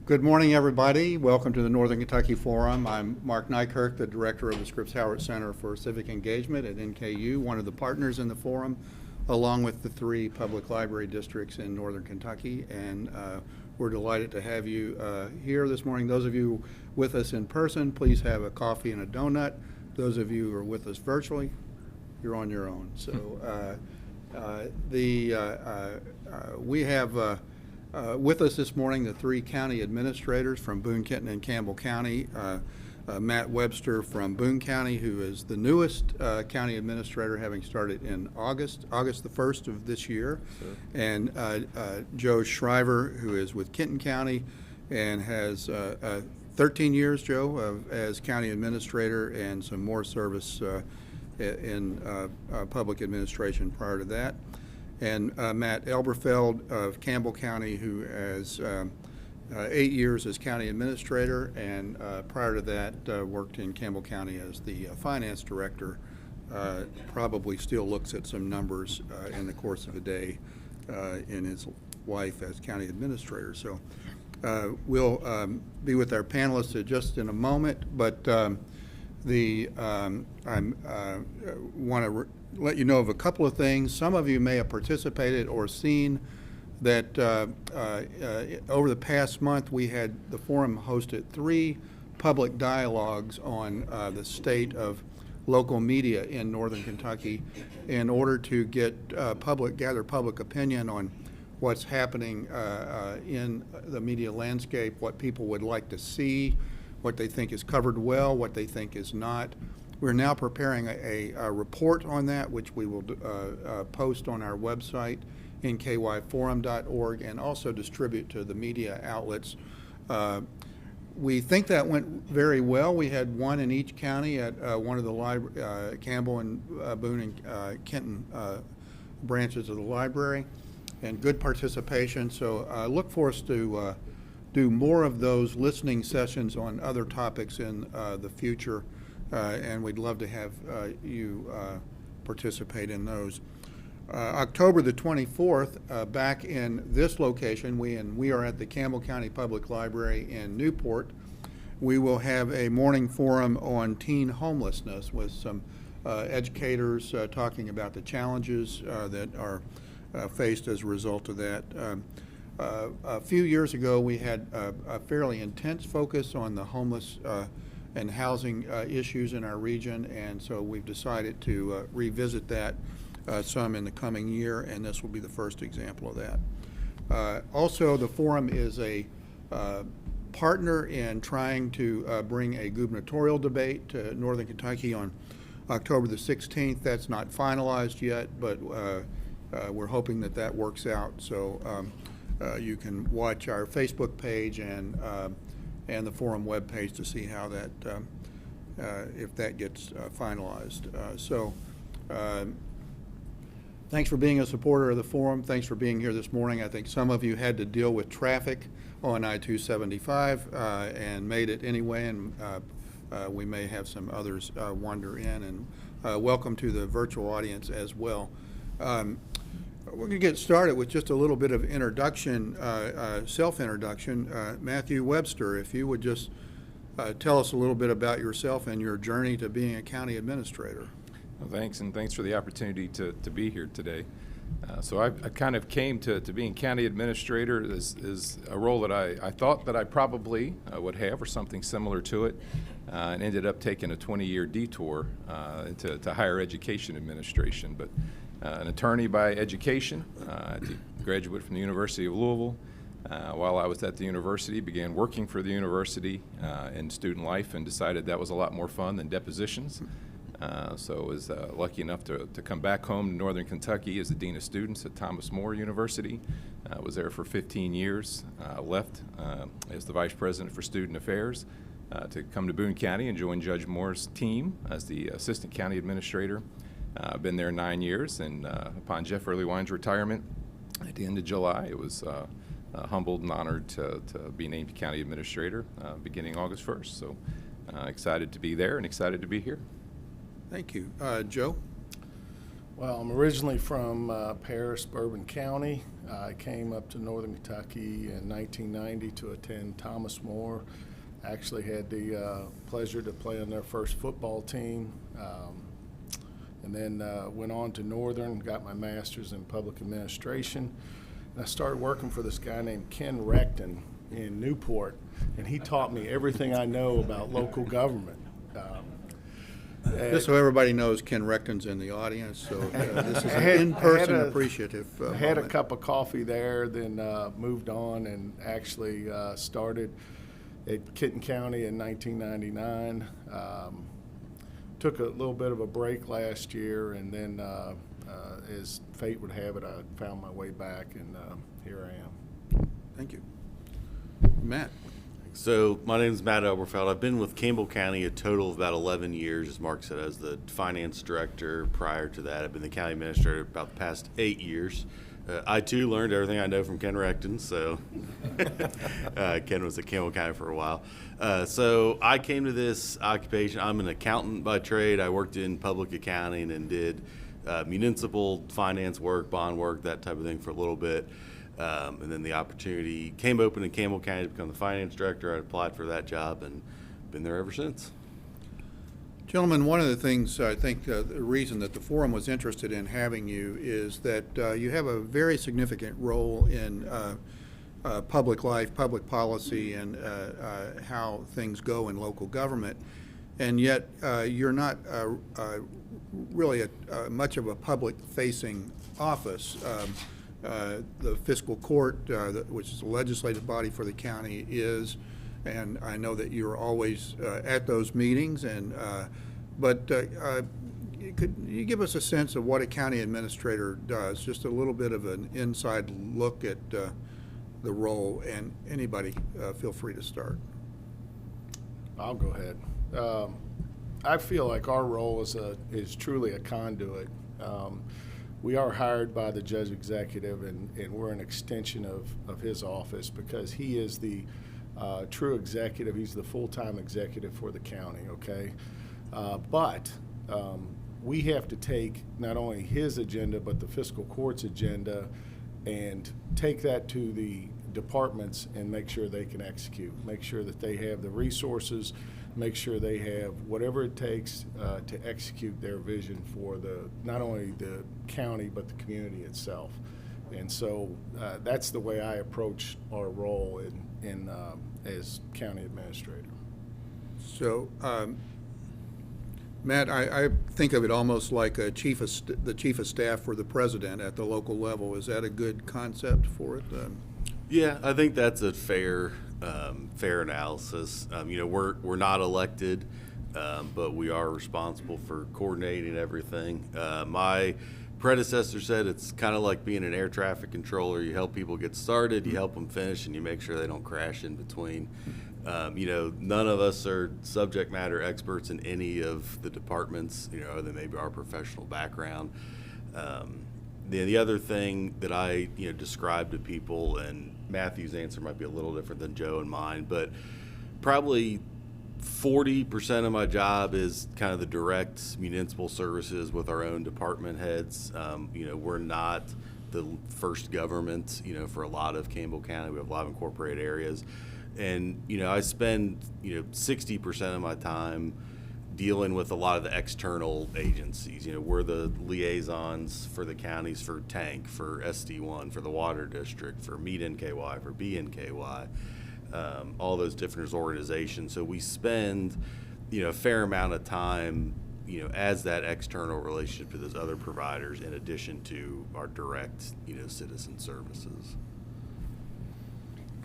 Good morning, everybody. Welcome to the Northern Kentucky Forum. I'm Mark Nykirk, the director of the Scripps Howard Center for Civic Engagement at NKU, one of the partners in the forum, along with the 3 public library districts in Northern Kentucky. And we're delighted to have you here this morning. Those of you with us in person, please have a coffee and a donut. Those of you who are with us virtually, you're on your own. So we have with us this morning the 3 county administrators from Boone, Kenton, and Campbell County. Matt Webster from Boone County, who is the newest county administrator, having started in August the 1st of this year. Sure. And Joe Shriver, who is with Kenton County and has 13 years, Joe, as county administrator and some more service in public administration prior to that. And Matt Elberfeld of Campbell County, who has 8 years as county administrator, and prior to that worked in Campbell County as the finance director. Probably still looks at some numbers in the course of the day in his wife as county administrator. So we'll be with our panelists just in a moment, but I want to let you know of a couple of things. Some of you may have participated or seen that over the past month we had the forum hosted 3 public dialogues on the state of local media in Northern Kentucky in order to get gather public opinion on what's happening in the media landscape, what people would like to see, what they think is covered well, what they think is not. We're now preparing a report on that, which we will post on our website, nkyforum.org, and also distribute to the media outlets. We think that went very well. We had one in each county at one of the Campbell and Boone and Kenton branches of the library, and good participation. So look for us to do more of those listening sessions on other topics in the future. And we'd love to have you participate in those. October the 24th, back in this location, we are at the Campbell County Public Library in Newport. We will have a morning forum on teen homelessness with some educators talking about the challenges that are faced as a result of that. A few years ago, we had a fairly intense focus on the homeless and housing issues in our region, and so we've decided to revisit that some in the coming year, and this will be the first example of that. Also, the forum is a partner in trying to bring a gubernatorial debate to Northern Kentucky on October the 16th. That's not finalized yet, but we're hoping that that works out. So you can watch our Facebook page and the forum webpage to see how that, if that gets finalized. Thanks for being a supporter of the forum. Thanks for being here this morning. I think some of you had to deal with traffic on I-275 and made it anyway, and we may have some others wander in. And welcome to the virtual audience as well. We're going to get started with just a little bit of introduction, self-introduction. Matthew Webster, if you would just tell us a little bit about yourself and your journey to being a county administrator. Well, thanks, and thanks for the opportunity to be here today. So I kind of came to being county administrator is a role that I thought that I probably would have, or something similar to it, and ended up taking a 20-year detour into higher education administration. But an attorney by education, a graduate from the University of Louisville. While I was at the university, began working for the university in student life, and decided that was a lot more fun than depositions. So I was lucky enough to come back home to Northern Kentucky as the Dean of Students at Thomas More University. I was there for 15 years, left as the Vice President for Student Affairs to come to Boone County and join Judge Moore's team as the Assistant County Administrator. I've been there 9 years, and upon Jeff Earlywine's retirement at the end of July, it was humbled and honored to be named County Administrator beginning August 1st. So excited to be there and excited to be here. Thank you. Joe? Well, I'm originally from Paris, Bourbon County. I came up to Northern Kentucky in 1990 to attend Thomas More. Actually had the pleasure to play on their first football team. And then went on to Northern, got my master's in public administration. And I started working for this guy named Ken Recton in Newport, and he taught me everything I know about local government. Just so everybody knows, Ken Recton's in the audience, so this is an in-person appreciative I had a moment. cup of coffee there, then moved on and actually started at Kenton County in 1999. Took a little bit of a break last year, and then as fate would have it, I found my way back, and here I am. Thank you. Matt? So my name is Matt Elberfeld. I've been with Campbell County a total of about 11 years, as Mark said, as the finance director. Prior to that, I've been the county administrator about the past 8 years. I, too, learned everything I know from Ken Recton, so Ken was at Campbell County for a while. So I came to this occupation. I'm an accountant by trade. I worked in public accounting and did municipal finance work, bond work, that type of thing for a little bit. And then the opportunity came open in Campbell County to become the finance director. I applied for that job and been there ever since. Gentlemen, one of the things I think the reason that the forum was interested in having you is that you have a very significant role in public life, public policy, and how things go in local government. And yet you're not really much of a public-facing office. The fiscal court, which is the legislative body for the county, is, and I know that you're always at those meetings. And but could you give us a sense of what a county administrator does? Just a little bit of an inside look at the role. And anybody, feel free to start. I'll go ahead. I feel like our role is truly a conduit. We are hired by the judge executive, and we're an extension of his office because he is the true executive. He's the full-time executive for the county, okay? But we have to take not only his agenda but the fiscal court's agenda and take that to the departments and make sure they can execute, make sure that they have the resources, make sure they have whatever it takes to execute their vision for not only the county but the community itself. And so that's the way I approach our role in as county administrator. So, Matt, I think of it almost like the chief of staff for the president at the local level. Is that a good concept for it? Yeah, I think that's a fair analysis. We're not elected, but we are responsible for coordinating everything. My predecessor said it's kind of like being an air traffic controller. You help people get started, you help them finish, and you make sure they don't crash in between. None of us are subject matter experts in any of the departments, other than maybe our professional background. The other thing that I describe to people, and Matthew's answer might be a little different than Joe and mine, but probably 40% of my job is kind of the direct municipal services with our own department heads. We're not the first government, for a lot of Campbell County. We have a lot of incorporated areas. And, I spend, 60% of my time dealing with a lot of the external agencies. We're the liaisons for the counties for Tank, for SD1, for the Water District, for Meet NKY, for BNKY, all those different organizations. So we spend, a fair amount of time, as that external relationship to those other providers in addition to our direct, citizen services.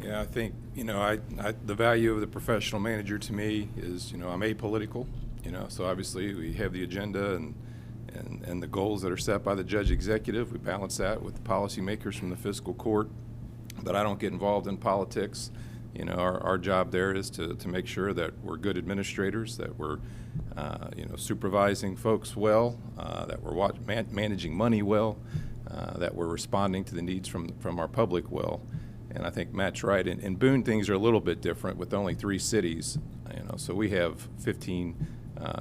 Yeah, I think, the value of the professional manager to me is, I'm apolitical, so obviously we have the agenda and the goals that are set by the judge executive. We balance that with the policymakers from the fiscal court, but I don't get involved in politics. Our job there is to make sure that we're good administrators, that we're, supervising folks well, that we're managing money well, that we're responding to the needs from our public well. And I think Matt's right. In Boone, things are a little bit different with only 3 cities. So we have 15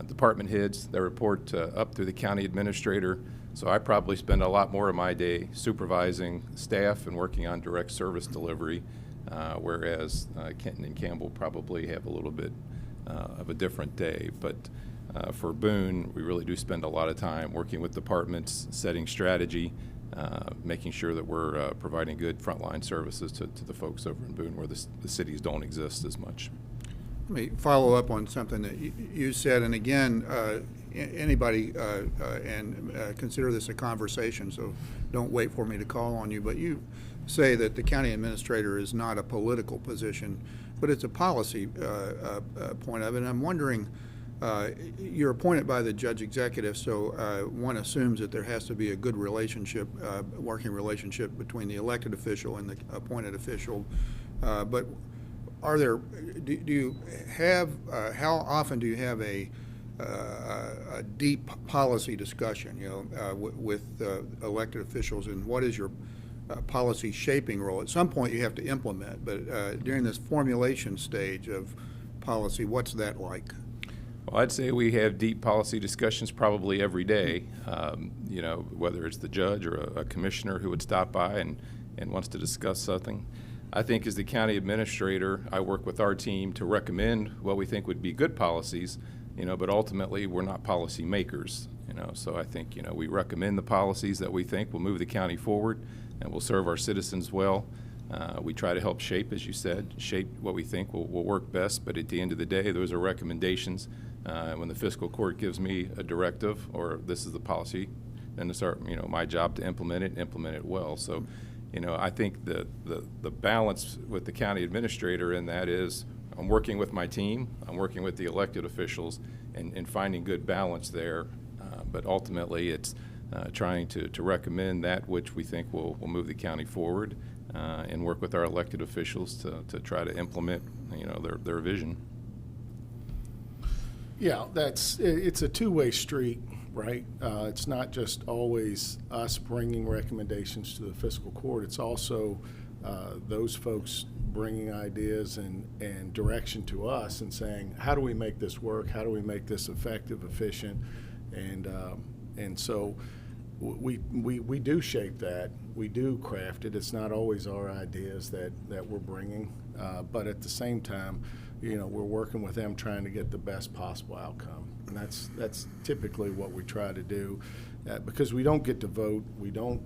department heads that report up through the county administrator. So I probably spend a lot more of my day supervising staff and working on direct service delivery, whereas Kenton and Campbell probably have a little bit of a different day. But for Boone, we really do spend a lot of time working with departments, setting strategy, making sure that we're providing good frontline services to the folks over in Boone where the cities don't exist as much. Let me follow up on something that you said, and again, anybody, and consider this a conversation, so don't wait for me to call on you, but you say that the county administrator is not a political position, but it's a policy point of it, and I'm wondering, you're appointed by the judge executive, so one assumes that there has to be a good relationship, working relationship between the elected official and the appointed official, but do you have, how often do you have a deep policy discussion, with elected officials, and what is your policy shaping role? At some point you have to implement, but during this formulation stage of policy, what's that like? Well, I'd say we have deep policy discussions probably every day, whether it's the judge or a commissioner who would stop by and wants to discuss something. I think as the county administrator, I work with our team to recommend what we think would be good policies, but ultimately we're not policy makers, so I think, we recommend the policies that we think will move the county forward and will serve our citizens well. We try to help shape, as you said, shape what we think will work best, but at the end of the day, those are recommendations. When the fiscal court gives me a directive or this is the policy, then it's my job to implement it well. So, I think the balance with the county administrator in that is I'm working with my team, I'm working with the elected officials, and finding good balance there. But ultimately, it's trying to recommend that which we think will move the county forward, and work with our elected officials to try to implement, their vision. Yeah, it's a two-way street, right? It's not just always us bringing recommendations to the fiscal court. It's also those folks bringing ideas and direction to us and saying, how do we make this work? How do we make this effective, efficient? And so we do shape that. We do craft it. It's not always our ideas that we're bringing, but at the same time, we're working with them trying to get the best possible outcome. And that's typically what we try to do, because we don't get to vote. We don't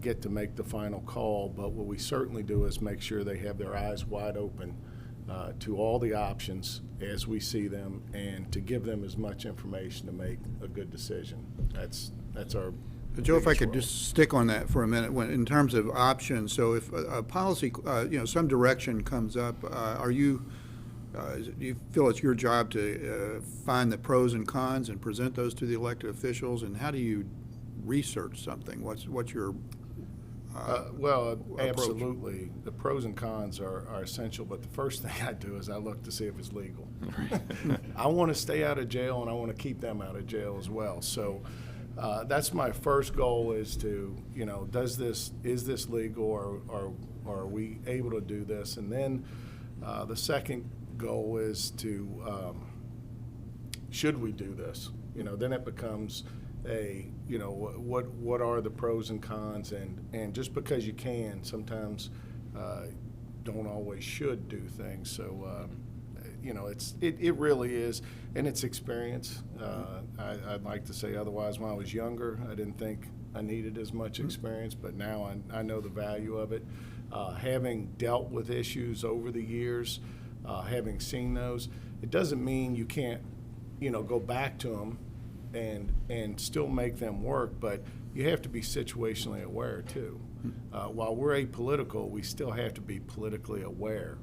get to make the final call, but what we certainly do is make sure they have their eyes wide open to all the options as we see them, and to give them as much information to make a good decision. That's our Joe, if I could role. just stick on that for a minute, in terms of options, so if a policy, some direction comes up, do you feel it's your job to find the pros and cons and present those to the elected officials, and how do you research something? What's your Well, approach? absolutely. The pros and cons are essential, but the first thing I do is I look to see if it's legal. I want to stay out of jail, and I want to keep them out of jail as well. So that's my first goal, is to, is this legal, or are we able to do this? And then the second goal is to, should we do this? Then it becomes what are the pros and cons, and just because you can, sometimes don't always should do things. So it really is, and it's experience. I'd like to say otherwise. When I was younger, I didn't think I needed as much experience, but now I know the value of it. Having dealt with issues over the years, having seen those, it doesn't mean you can't go back to them and still make them work, but you have to be situationally aware too. While we're apolitical, we still have to be politically aware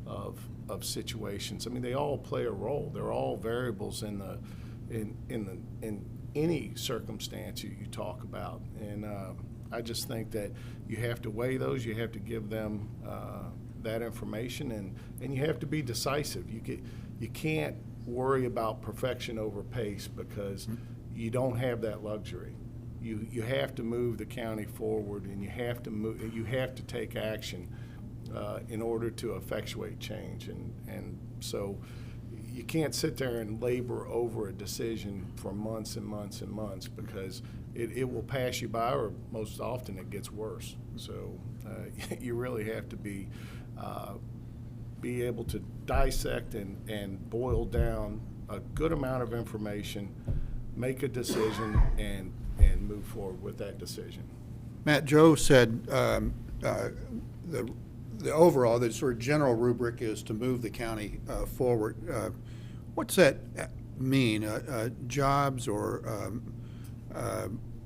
of situations. I mean, they all play a role. They're all variables in any circumstance you talk about, and I just think that you have to weigh those. You have to give them that information, and you have to be decisive. You can't worry about perfection over pace, because you don't have that luxury. You have to move the county forward, and you have to take action in order to effectuate change. And so you can't sit there and labor over a decision for months and months and months, because it will pass you by, or most often it gets worse. So you really have to be able to dissect and boil down a good amount of information, make a decision, and move forward with that decision. Matt, Joe said the overall, the sort of general rubric is to move the county forward. What's that mean? Jobs or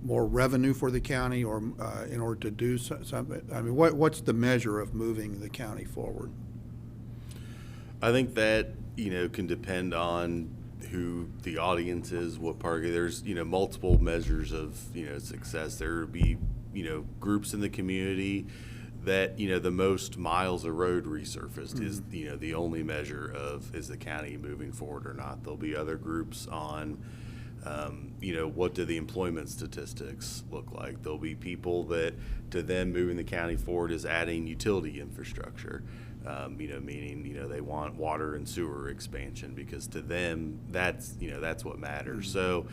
more revenue for the county, or in order to do something? I mean, what's the measure of moving the county forward? I think that, can depend on who the audience is, what party. There's, multiple measures of, success. There would be, groups in the community that, the most miles of road resurfaced is, the only measure of is the county moving forward or not. There'll be other groups on, what do the employment statistics look like? There'll be people that to them moving the county forward is adding utility infrastructure. Meaning, they want water and sewer expansion, because to them, that's what matters. So,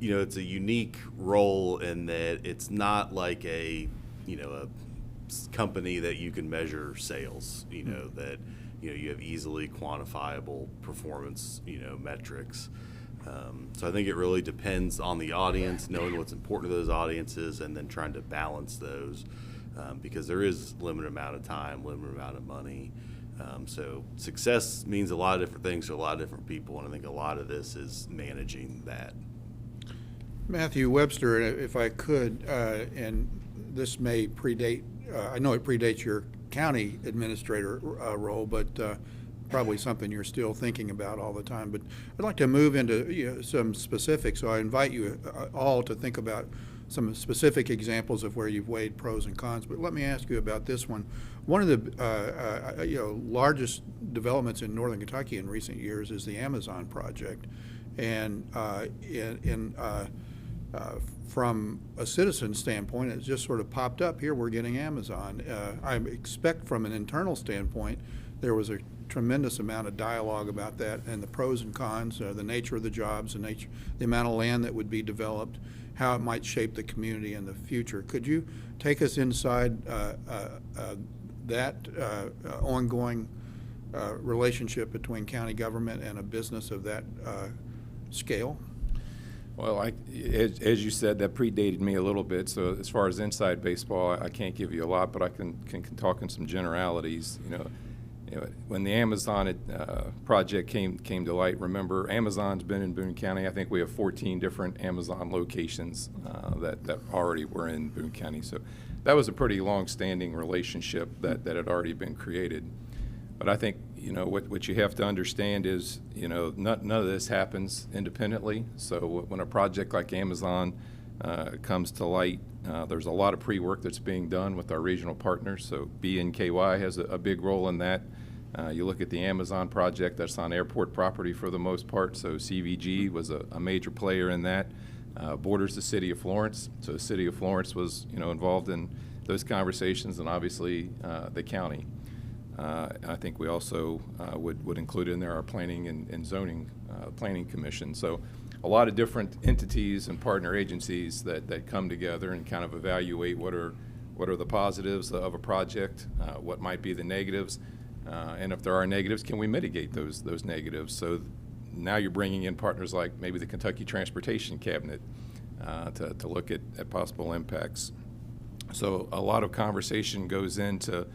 it's a unique role in that it's not like a company that you can measure sales, that, you have easily quantifiable performance, metrics. So I think it really depends on the audience, knowing what's important to those audiences, and then trying to balance those. Because there is limited amount of time, limited amount of money. So success means a lot of different things to a lot of different people, and I think a lot of this is managing that. Matthew, Webster, if I could, and this may predate, I know it predates your county administrator role, but probably something you're still thinking about all the time. But I'd like to move into some specifics, so I invite you all to think about some specific examples of where you've weighed pros and cons. But let me ask you about this one. One of the largest developments in northern Kentucky in recent years is the Amazon project, and from a citizen standpoint, it just sort of popped up. Here we're getting Amazon. I expect from an internal standpoint there was a tremendous amount of dialogue about that and the pros and cons, the nature of the jobs, the amount of land that would be developed, how it might shape the community in the future. Could you take us inside that ongoing relationship between county government and a business of that scale? Well, as you said, that predated me a little bit. So as far as inside baseball, I can't give you a lot, but I can talk in some generalities. When the Amazon project came to light, remember, Amazon's been in Boone County. I think we have 14 different Amazon locations that already were in Boone County. So that was a pretty long-standing relationship that had already been created. But I think, what you have to understand is, none of this happens independently. So when a project like Amazon comes to light, there's a lot of pre-work that's being done with our regional partners. So NKY has a big role in that. You look at the Amazon project, that's on airport property for the most part. So CVG was a major player in that. Borders the city of Florence. So the city of Florence was, involved in those conversations, and obviously the county. I think we also would include in there our planning and zoning planning commission. So a lot of different entities and partner agencies that come together and kind of evaluate what are the positives of a project, what might be the negatives, and if there are negatives, can we mitigate those negatives? So now you're bringing in partners like maybe the Kentucky Transportation Cabinet to look at possible impacts. So a lot of conversation goes into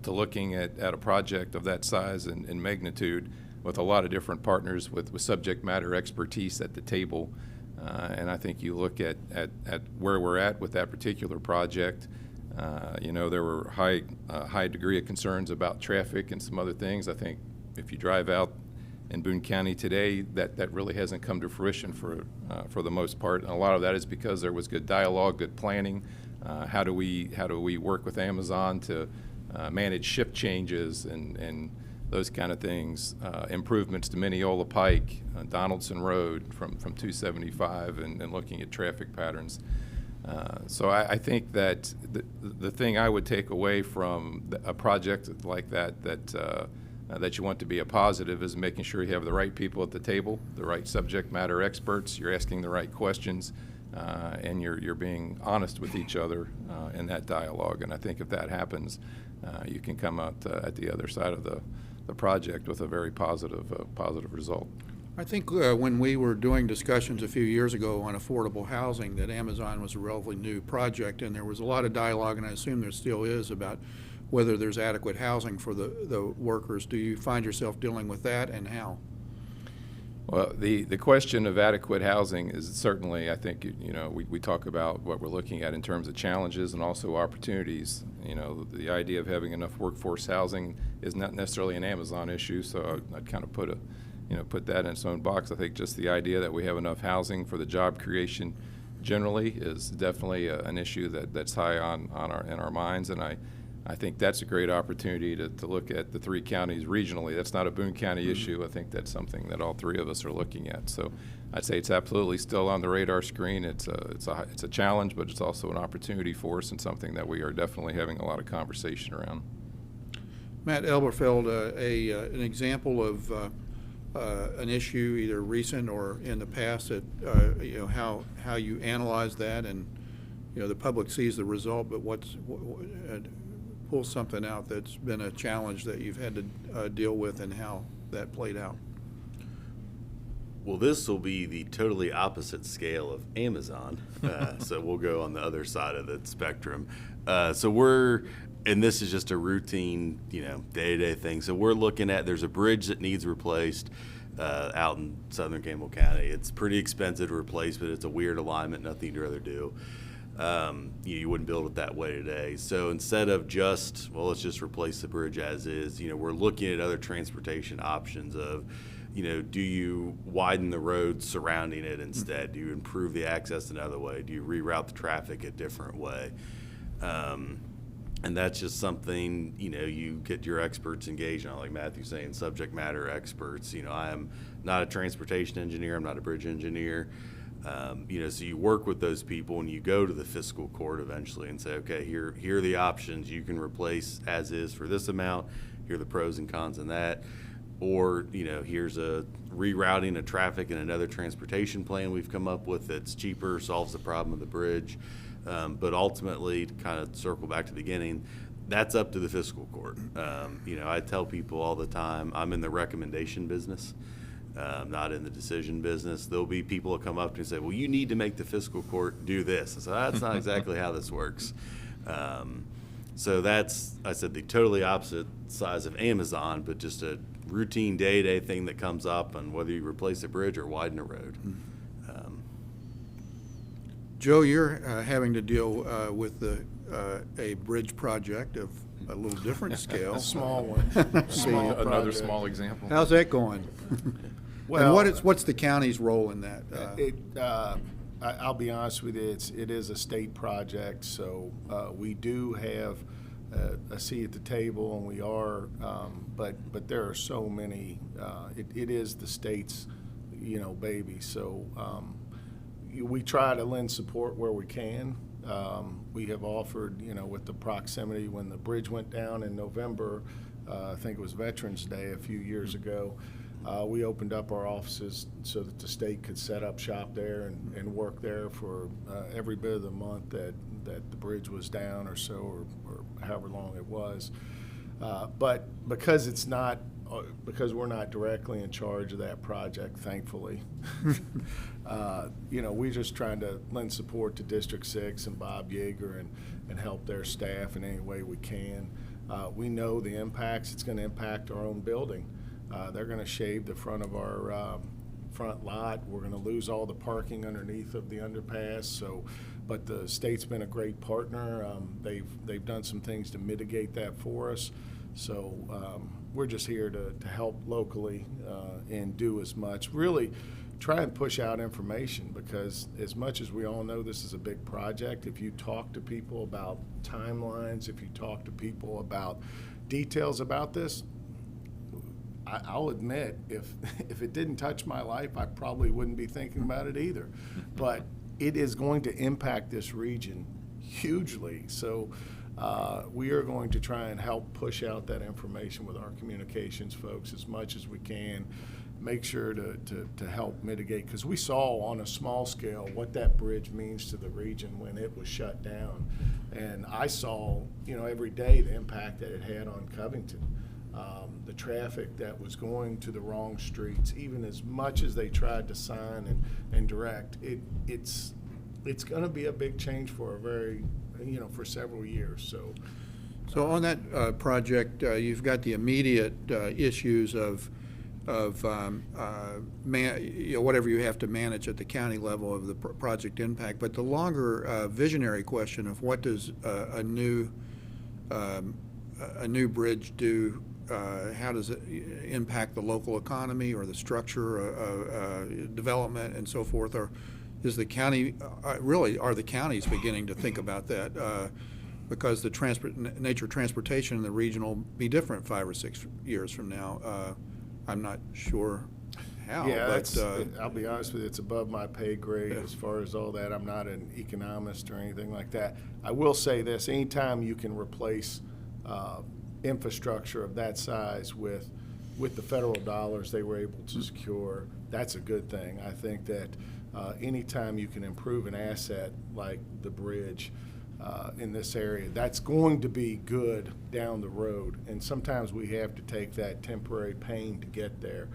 looking at a project of that size and magnitude, with a lot of different partners with subject matter expertise at the table. And I think you look at where we're at with that particular project. There were high degree of concerns about traffic and some other things. I think if you drive out in Boone County today, that really hasn't come to fruition for the most part. And a lot of that is because there was good dialogue, good planning. How do we work with Amazon to manage shift changes and those kind of things, improvements to Mineola Pike, Donaldson Road from 275, and looking at traffic patterns. So I think that the thing I would take away from a project like that that you want to be a positive is making sure you have the right people at the table, the right subject matter experts, you're asking the right questions, and you're being honest with each other in that dialogue. And I think if that happens, you can come out at the other side of the project with a very positive result. I think when we were doing discussions a few years ago on affordable housing, that Amazon was a relatively new project, and there was a lot of dialogue, and I assume there still is, about whether there's adequate housing for the workers. Do you find yourself dealing with that, and how? Well, the question of adequate housing is certainly, I think, we talk about what we're looking at in terms of challenges and also opportunities. The idea of having enough workforce housing is not necessarily an Amazon issue, so I'd kind of put that in its own box. I think just the idea that we have enough housing for the job creation generally is definitely an issue that's high in our minds, and I think that's a great opportunity to look at the 3 counties regionally. That's not a Boone County issue. I think that's something that all 3 of us are looking at. So I'd say it's absolutely still on the radar screen. It's a challenge, but it's also an opportunity for us and something that we are definitely having a lot of conversation around. Matt Elberfeld, an example of an issue, either recent or in the past, that how you analyze that, and the public sees the result, but pull something out that's been a challenge that you've had to deal with, and how that played out. Well, this will be the totally opposite scale of Amazon, so we'll go on the other side of the spectrum. And this is just a routine, day-to-day thing. So we're looking at, there's a bridge that needs replaced out in southern Campbell County. It's pretty expensive to replace, but it's a weird alignment, nothing you'd rather do. You wouldn't build it that way today. So instead of let's just replace the bridge as is, we're looking at other transportation options of, do you widen the road surrounding it instead? Do you improve the access another way? Do you reroute the traffic a different way? And that's just something, you get your experts engaged on, like Matthew's saying, subject matter experts. I am not a transportation engineer. I'm not a bridge engineer. So you work with those people, and you go to the fiscal court eventually and say, okay, here are the options. You can replace as is for this amount. Here are the pros and cons in that. Or, here's a rerouting of traffic and another transportation plan we've come up with that's cheaper, solves the problem of the bridge. But ultimately, to kind of circle back to the beginning, that's up to the fiscal court. I tell people all the time, I'm in the recommendation business, not in the decision business. There'll be people that come up to me and say, well, you need to make the fiscal court do this. I said, that's not exactly how this works. So that's, I said, the totally opposite size of Amazon, but just a routine day-to-day thing that comes up on whether you replace a bridge or widen a road. Joe, you're having to deal with a bridge project of a little different scale. A small one. Small Another project. small example. How's that going? Well, and what's the county's role in that? I'll be honest with you, it is a state project, so we do have a seat at the table, and we are, but there are so many. It is the state's, baby. So we try to lend support where we can. We have offered, with the proximity, when the bridge went down in November, I think it was Veterans Day a few years ago. We opened up our offices so that the state could set up shop there and work there for every bit of the month that the bridge was down or so, or however long it was. But because we're not directly in charge of that project, thankfully, we're just trying to lend support to District 6 and Bob Yeager and help their staff in any way we can. We know the impacts. It's going to impact our own building. They're going to shave the front of our front lot. We're going to lose all the parking underneath of the underpass. But the state's been a great partner. They've done some things to mitigate that for us. So we're just here to help locally and do as much. Really try and push out information, because as much as we all know this is a big project, if you talk to people about timelines, if you talk to people about details about this, I'll admit, if it didn't touch my life, I probably wouldn't be thinking about it either. But it is going to impact this region hugely. So We are going to try and help push out that information with our communications folks as much as we can. Make sure to help mitigate, because we saw on a small scale what that bridge means to the region when it was shut down. And I saw, every day the impact that it had on Covington. The traffic that was going to the wrong streets, even as much as they tried to sign and direct, it's going to be a big change for for several years. So on that project, you've got the immediate issues of whatever you have to manage at the county level of the project impact, but the longer visionary question of what does a new bridge do? How does it impact the local economy or the structure, development, and so forth? Or is the county are the counties beginning to think about that? Because the nature of transportation in the region will be different 5 or 6 years from now. I'm not sure how. Yeah, but I'll be honest with you, it's above my pay grade as far as all that. I'm not an economist or anything like that. I will say this: anytime you can replace infrastructure of that size with the federal dollars they were able to secure, that's a good thing. I think that anytime you can improve an asset like the bridge in this area, that's going to be good down the road. And sometimes we have to take that temporary pain to get there.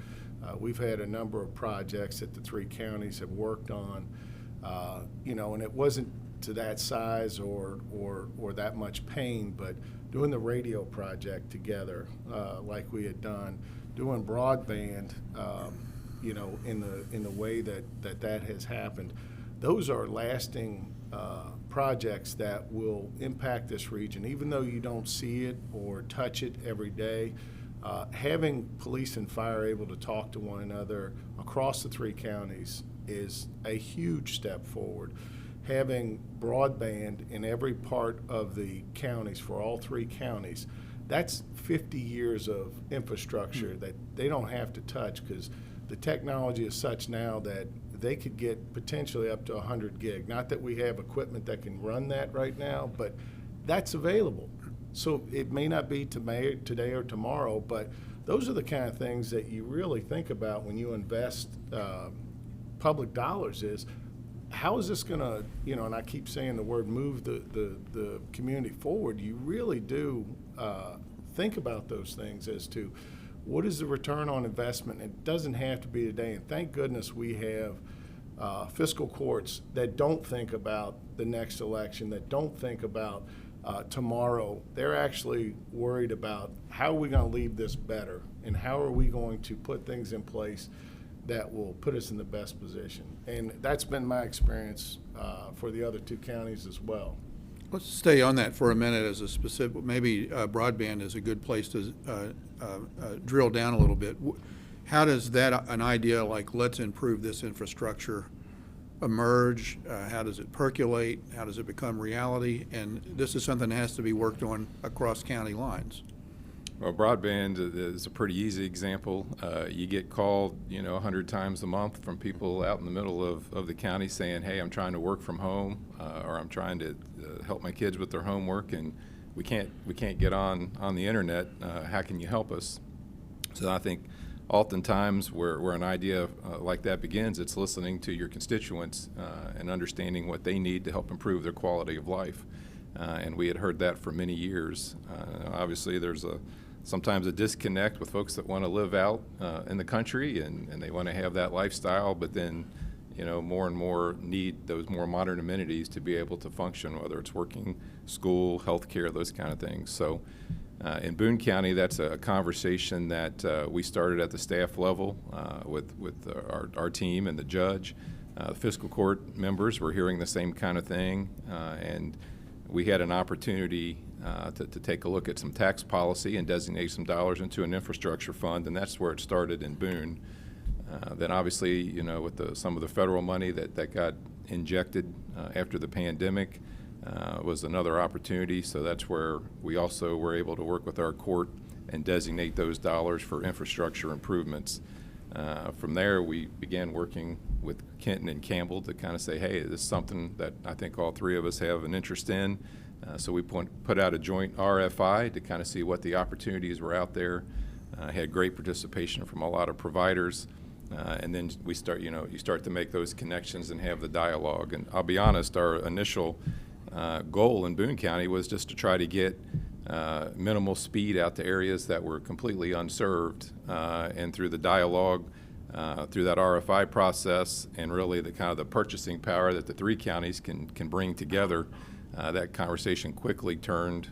We've had a number of projects that the 3 counties have worked on, and it wasn't to that size or that much pain, but doing the radio project together, like we had done, doing broadband, in the way that has happened, those are lasting projects that will impact this region, even though you don't see it or touch it every day. Having police and fire able to talk to one another across the 3 counties is a huge step forward. Having broadband in every part of the counties for all 3 counties, that's 50 years of infrastructure that they don't have to touch, because the technology is such now that they could get potentially up to 100 gig. Not that we have equipment that can run that right now, but that's available. So it may not be today or tomorrow, but those are the kind of things that you really think about when you invest public dollars. Is how is this going to, and I keep saying the word move the community forward. You really do think about those things as to what is the return on investment. It doesn't have to be today, and thank goodness we have fiscal courts that don't think about the next election, that don't think about tomorrow. They're actually worried about how are we going to leave this better, and how are we going to put things in place that will put us in the best position. And that's been my experience for the other 2 counties as well. let's stay on that for a minute as a specific, maybe broadband is a good place to drill down a little bit. How does that, an idea like let's improve this infrastructure, emerge? How does it percolate? How does it become reality? And this is something that has to be worked on across county lines. Well, broadband is a pretty easy example. You get called, 100 times a month from people out in the middle of the county saying, hey, I'm trying to work from home, or I'm trying to help my kids with their homework, and we can't get on the internet. How can you help us? So I think oftentimes where an idea like that begins, it's listening to your constituents and understanding what they need to help improve their quality of life. And we had heard that for many years. Obviously, there's sometimes a disconnect with folks that want to live out in the country and they want to have that lifestyle, but then more and more need those more modern amenities to be able to function, whether it's working, school, healthcare, those kind of things. So in Boone County, that's a conversation that we started at the staff level with our team and the judge. Fiscal court members were hearing the same kind of thing, and we had an opportunity to take a look at some tax policy and designate some dollars into an infrastructure fund, and that's where it started in Boone. Then obviously, with some of the federal money that got injected after the pandemic was another opportunity, so that's where we also were able to work with our court and designate those dollars for infrastructure improvements. From there, we began working with Kenton and Campbell to kind of say, hey, this is something that I think all three of us have an interest in. So we put out a joint RFI to kind of see what the opportunities were out there. Had great participation from a lot of providers. And then we start, you start to make those connections and have the dialogue. And I'll be honest, our initial goal in Boone County was just to try to get minimal speed out to areas that were completely unserved. And through the dialogue, through that RFI process, and really the kind of the purchasing power that the 3 counties can bring together, that conversation quickly turned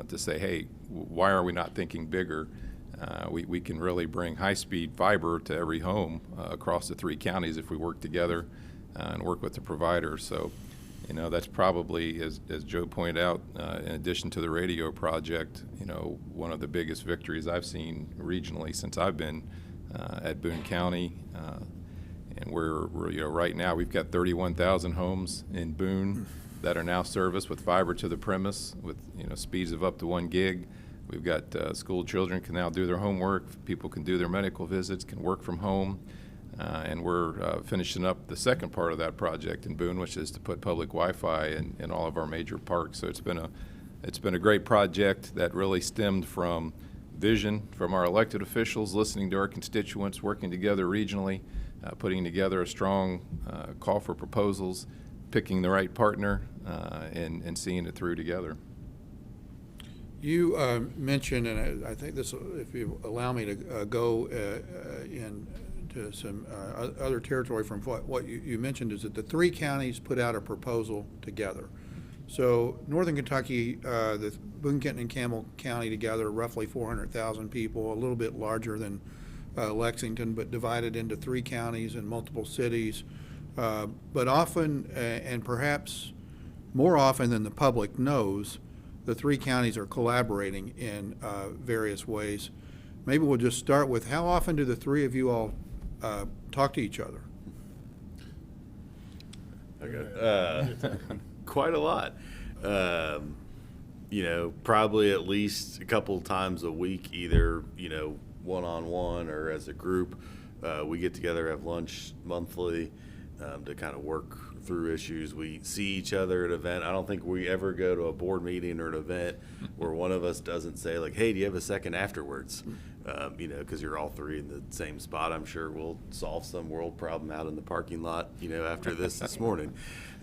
to say, hey, why are we not thinking bigger? We can really bring high-speed fiber to every home across the 3 counties if we work together and work with the providers. So, that's probably, as Joe pointed out, in addition to the radio project, one of the biggest victories I've seen regionally since I've been at Boone County. And we're right now we've got 31,000 homes in Boone that are now serviced with fiber to the premise with speeds of up to 1 gig. We've got school children can now do their homework. People can do their medical visits, can work from home. And we're finishing up the second part of that project in Boone, which is to put public Wi-Fi in all of our major parks. So it's been a great project that really stemmed from vision from our elected officials, listening to our constituents, working together regionally, putting together a strong call for proposals, picking the right partner, and seeing it through together. You mentioned, and I think this, if you allow me to go into some other territory from what you mentioned, is that the 3 counties put out a proposal together. So Northern Kentucky, the Boone, Kenton, and Campbell County together, roughly 400,000 people, a little bit larger than Lexington, but divided into 3 counties and multiple cities. But often, and perhaps more often than the public knows, the 3 counties are collaborating in various ways. Maybe we'll just start with, how often do the 3 of you all talk to each other? Okay. Quite a lot. Probably at least a couple times a week, either, one-on-one or as a group. We get together, have lunch monthly to kind of work through issues. We see each other at an event. I don't think we ever go to a board meeting or an event where one of us doesn't say, like, hey, do you have a second afterwards? Because you're all 3 in the same spot. I'm sure we'll solve some world problem out in the parking lot, after this morning.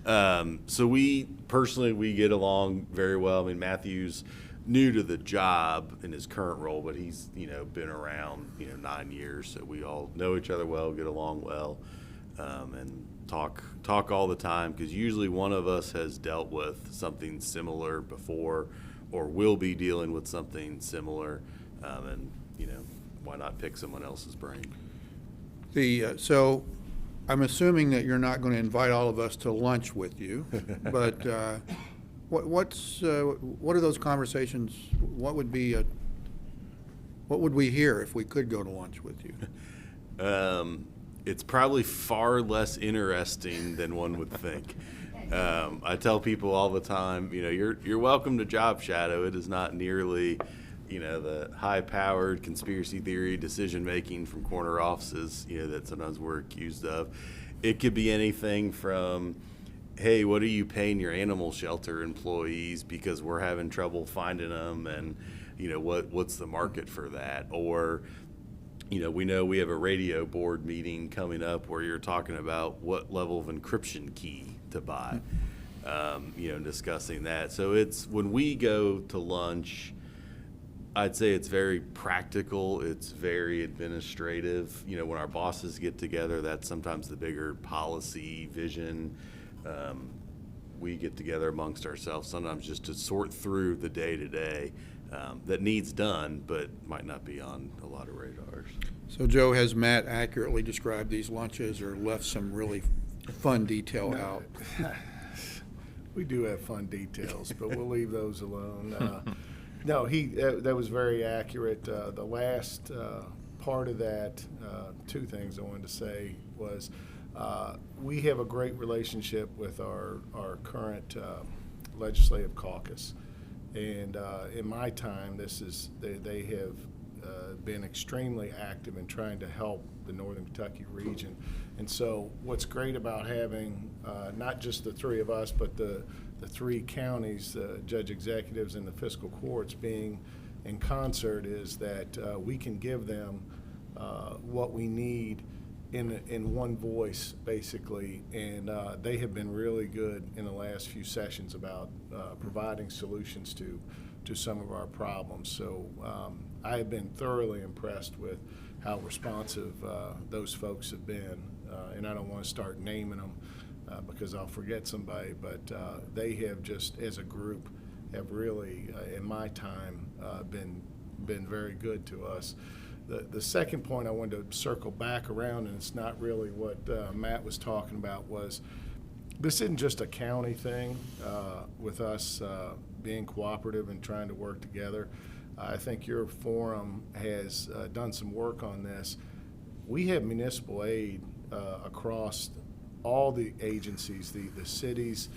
So we get along very well. I mean, Matthew's new to the job in his current role, but he's, been around, 9 years. So we all know each other well, get along well, and talk all the time, because usually one of us has dealt with something similar before or will be dealing with something similar, and why not pick someone else's brain? So I'm assuming that you're not going to invite all of us to lunch with you, but what are those conversations? What would we hear if we could go to lunch with you? It's probably far less interesting than one would think. I tell people all the time, you're welcome to Job Shadow. It is not nearly, the high-powered conspiracy theory decision-making from corner offices, that sometimes we're accused of. It could be anything from, hey, what are you paying your animal shelter employees because we're having trouble finding them, and, what's the market for that? Or, we know we have a radio board meeting coming up where you're talking about what level of encryption key to buy, discussing that. So it's, when we go to lunch, I'd say it's very practical. It's very administrative. When our bosses get together, that's sometimes the bigger policy vision. We get together amongst ourselves sometimes just to sort through the day-to-day that needs done, but might not be on a lot of radars. So, Joe, has Matt accurately described these lunches or left some really fun detail out? We do have fun details, but we'll leave those alone. No, that was very accurate. The last part of that, 2 things I wanted to say was we have a great relationship with our current legislative caucus. And in my time, they have been extremely active in trying to help the Northern Kentucky region. And so what's great about having not just the 3 of us, but the the three counties, judge executives and the fiscal courts being in concert, is that we can give them what we need in one voice, basically, and they have been really good in the last few sessions about providing solutions to some of our problems. So I have been thoroughly impressed with how responsive those folks have been, and I don't want to start naming them because I'll forget somebody, but they have just, as a group, have really, in my time, been very good to us. The second point I wanted to circle back around, and it's not really what Matt was talking about, was this isn't just a county thing with us being cooperative and trying to work together. I think your forum has done some work on this. We have municipal aid across all the agencies, the cities,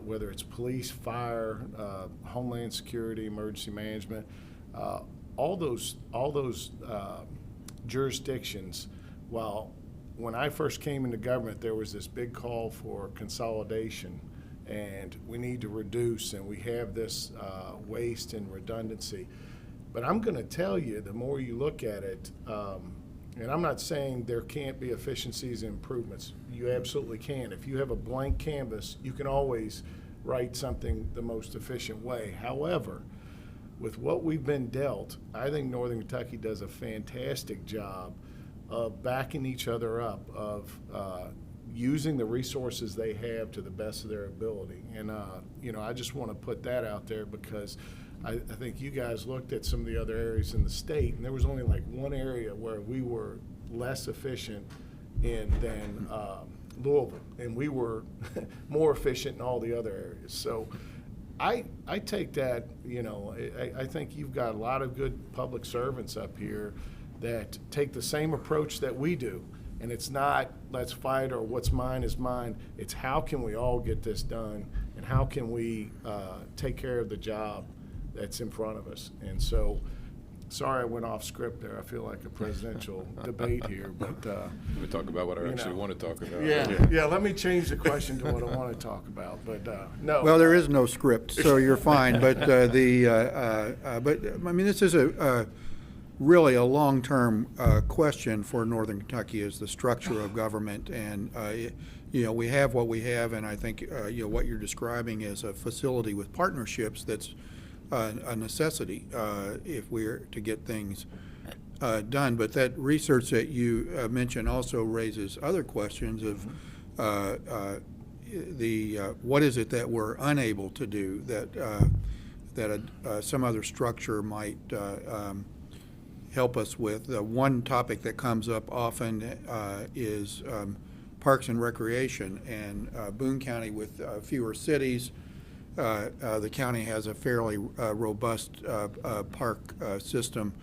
whether it's police, fire, homeland security, emergency management, all those jurisdictions. While when I first came into government, there was this big call for consolidation, and we need to reduce, and we have this waste and redundancy. But I'm going to tell you, the more you look at it, and I'm not saying there can't be efficiencies and improvements. You absolutely can. If you have a blank canvas, you can always write something the most efficient way. However, with what we've been dealt, I think Northern Kentucky does a fantastic job of backing each other up, of using the resources they have to the best of their ability. And, I just want to put that out there because I think you guys looked at some of the other areas in the state, and there was only like one area where we were less efficient than Louisville, and we were more efficient in all the other areas. So I take that, I think you've got a lot of good public servants up here that take the same approach that we do. And it's not let's fight or what's mine is mine. It's how can we all get this done, and how can we take care of the job that's in front of us. And so, sorry I went off script there. I feel like a presidential debate here, but We talk about what I actually want to talk about. yeah. Let me change the question to what I want to talk about. But no. Well, there is no script, so you're fine. But this is really a long-term question for Northern Kentucky, is the structure of government, and we have what we have, and I think what you're describing is a facility with partnerships that's a necessity if we're to get things done. But that research that you mentioned also raises other questions of what is it that we're unable to do that some other structure might help us with. One topic that comes up often is parks and recreation, and Boone County, with fewer cities, the county has a fairly robust park system,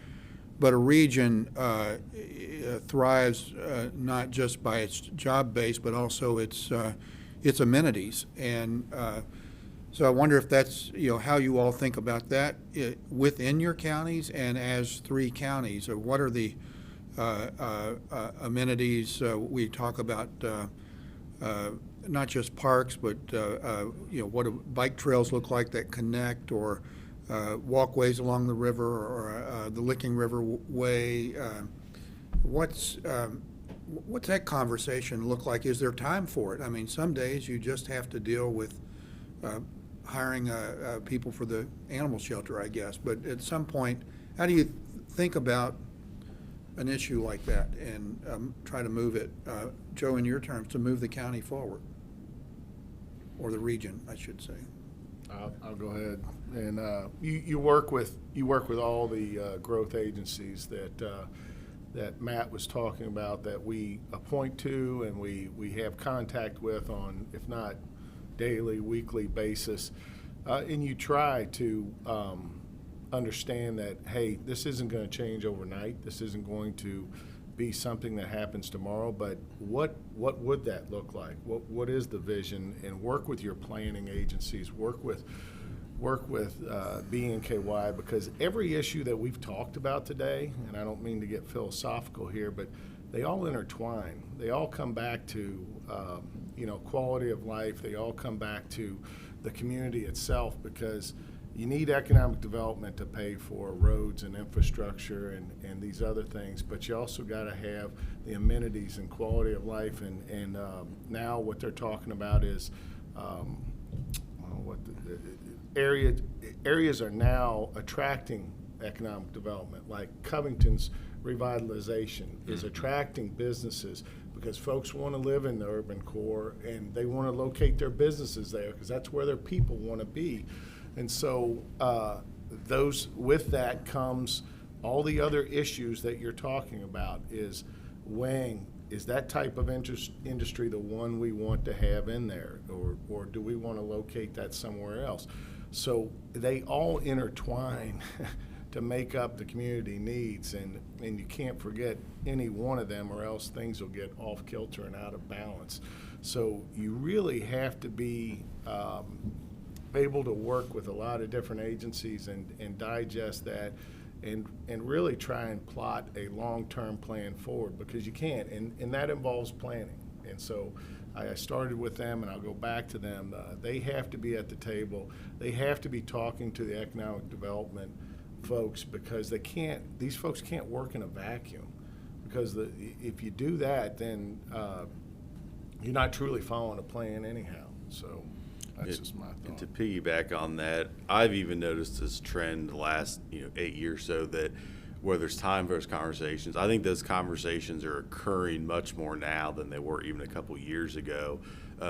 but a region thrives not just by its job base, but also its amenities. And so I wonder if that's how you all think about that within your counties and as three counties. Or what are the amenities? We talk about not just parks, but what do bike trails look like that connect, or walkways along the river, or the Licking River Way. What's that conversation look like? Is there time for it? I mean, some days you just have to deal with hiring people for the animal shelter, I guess. But at some point, how do you think about an issue like that and try to move it, Joe, in your terms, to move the county forward, or the region, I should say? I'll go ahead. And you work with all the growth agencies that Matt was talking about, that we appoint to and we have contact with on, if not daily, weekly basis, and you try to understand that, hey, this isn't going to change overnight. This isn't going to be something that happens tomorrow, but what would that look like? What is the vision? And work with your planning agencies, work with NKY, because every issue that we've talked about today, and I don't mean to get philosophical here, but they all intertwine. They all come back to quality of life. They all come back to the community itself, because you need economic development to pay for roads and infrastructure and these other things, but you also got to have the amenities and quality of life. And now what they're talking about is areas are now attracting economic development, like Covington's revitalization is attracting businesses because folks want to live in the urban core and they want to locate their businesses there because that's where their people want to be. And so with that comes all the other issues that you're talking about, is weighing, is that type of industry the one we want to have in there, or do we want to locate that somewhere else? So they all intertwine to make up the community needs, and you can't forget any one of them or else things will get off kilter and out of balance. So you really have to be able to work with a lot of different agencies and digest that and really try and plot a long-term plan forward, because you can't, and that involves planning. And so I started with them, and I'll go back to them. They have to be at the table. They have to be talking to the economic development folks, because these folks can't work in a vacuum, because if you do that, then you're not truly following a plan anyhow. So that's just my thought. And to piggyback on that, I've even noticed this trend the last 8 years or so, that where there's time for those conversations, I think those conversations are occurring much more now than they were even a couple years ago,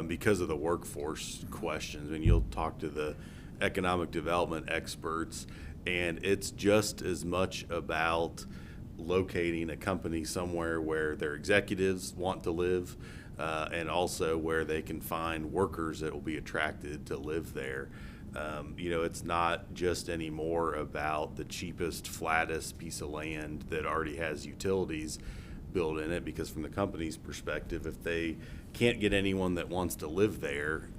because of the workforce questions. And you'll talk to the economic development experts, and it's just as much about locating a company somewhere where their executives want to live, and also where they can find workers that will be attracted to live there. It's not just anymore about the cheapest, flattest piece of land that already has utilities built in it, because from the company's perspective, if they can't get anyone that wants to live there,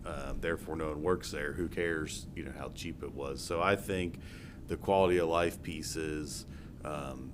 therefore no one works there, who cares how cheap it was. So I think the quality of life pieces,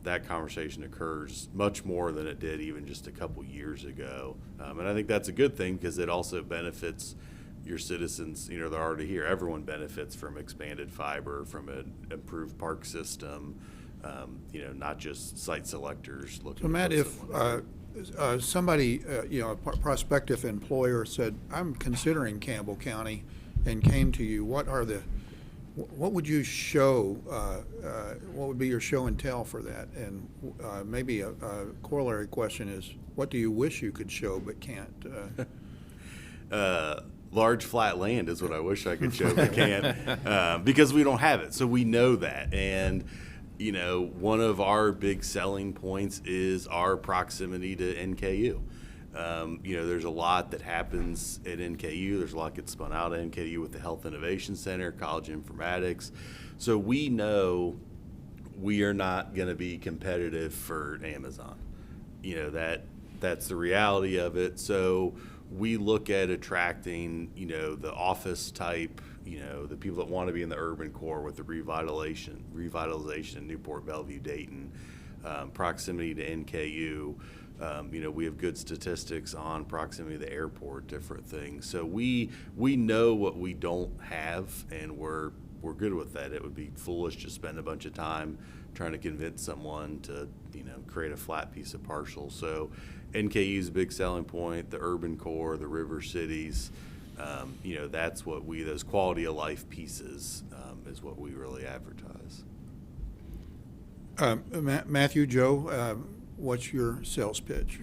that conversation occurs much more than it did even just a couple years ago. And I think that's a good thing, because it also benefits your citizens. They're already here. Everyone benefits from expanded fiber, from an improved park system, not just site selectors looking. So Matt, for if somebody, a prospective employer said, I'm considering Campbell County, and came to you, what would you show, what would be your show and tell for that? And maybe a corollary question is, what do you wish you could show but can't? Large flat land is what I wish I could show but can't, because we don't have it. So we know that. And, one of our big selling points is our proximity to NKU. There's a lot that happens at NKU. There's a lot that gets spun out of NKU with the Health Innovation Center, College of Informatics. So we know we are not going to be competitive for Amazon. That's the reality of it. So we look at attracting, the office type, the people that want to be in the urban core with the revitalization in Newport, Bellevue, Dayton, proximity to NKU. We have good statistics on proximity to the airport, different things. So we know what we don't have, and we're good with that. It would be foolish to spend a bunch of time trying to convince someone to, create a flat piece of parcel. So NKU is a big selling point, the urban core, the river cities. That's what those quality of life pieces is what we really advertise. Matthew, Joe, what's your sales pitch?